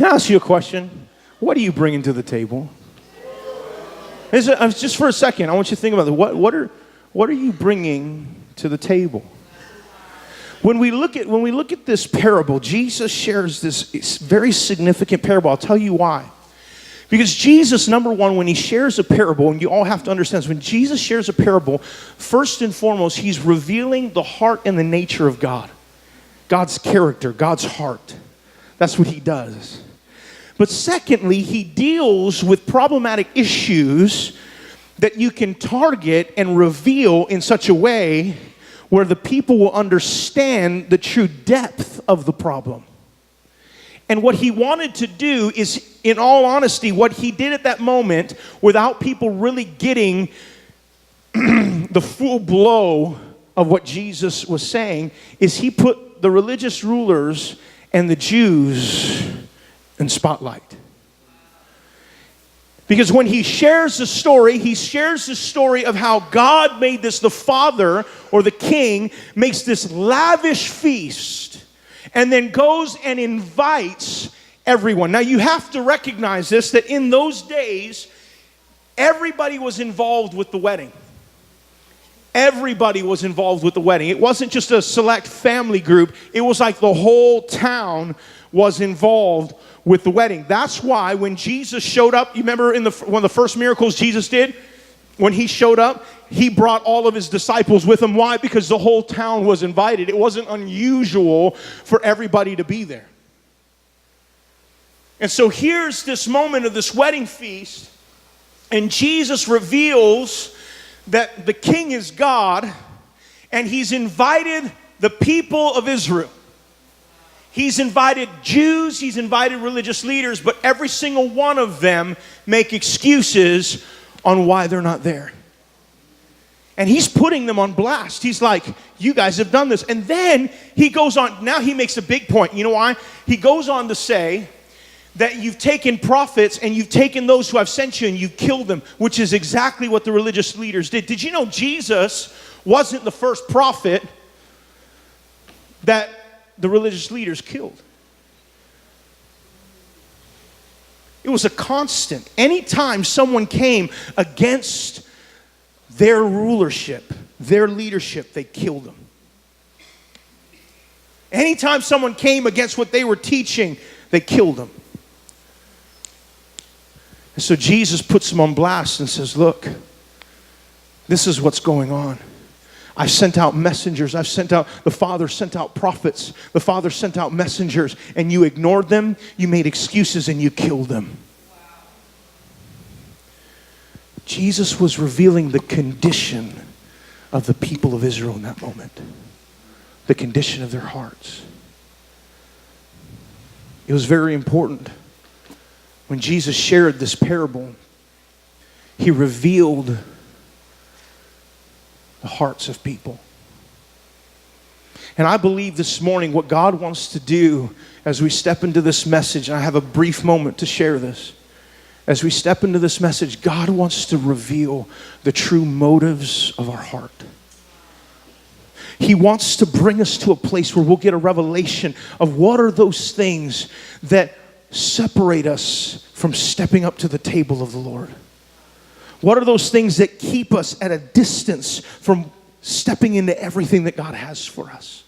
I ask you a question? What are you bringing to the table? Just for a second, I want you to think about it. What are you bringing to the table? When we look at this parable, Jesus shares this very significant parable. I'll tell you why. Because Jesus, number one, when he shares a parable, and you all have to understand this, when Jesus shares a parable, first and foremost, he's revealing the heart and the nature of God. God's character, God's heart. That's what he does. But secondly, he deals with problematic issues that you can target and reveal in such a way where the people will understand the true depth of the problem. And what he wanted to do is, in all honesty, what he did at that moment, without people really getting the full blow of what Jesus was saying, is he put the religious rulers and the Jews in spotlight. Because when he shares the story of how God made this, the father or the king makes this lavish feast and then goes and invites everyone. Now you have to recognize this, that in those days, everybody was involved with the wedding. Everybody was involved with the wedding. It wasn't just a select family group. It was like the whole town was involved with the wedding. That's why when Jesus showed up, you remember one of the first miracles Jesus did? When he showed up, he brought all of his disciples with him. Why? Because the whole town was invited. It wasn't unusual for everybody to be there. And so here's this moment of this wedding feast, and Jesus reveals that the king is God, and he's invited the people of Israel. He's invited Jews, he's invited religious leaders, but every single one of them make excuses on why they're not there. And he's putting them on blast. He's like, you guys have done this. And then he goes on, now he makes a big point. You know why? He goes on to say that you've taken prophets and you've taken those who I've sent you and you've killed them, which is exactly what the religious leaders did. Did you know Jesus wasn't the first prophet that the religious leaders killed? It was a constant. Anytime someone came against their rulership, their leadership, they killed them. Anytime someone came against what they were teaching, they killed them. And so Jesus puts them on blast and says, look, this is what's going on. I sent out messengers. The Father sent out prophets. The Father sent out messengers, and you ignored them, you made excuses, and you killed them. Wow. Jesus was revealing the condition of the people of Israel in that moment. The condition of their hearts. It was very important. When Jesus shared this parable, he revealed the hearts of people. And I believe this morning what God wants to do as we step into this message, and I have a brief moment to share this. As we step into this message, God wants to reveal the true motives of our heart. He wants to bring us to a place where we'll get a revelation of what are those things that separate us from stepping up to the table of the Lord. What are those things that keep us at a distance from stepping into everything that God has for us?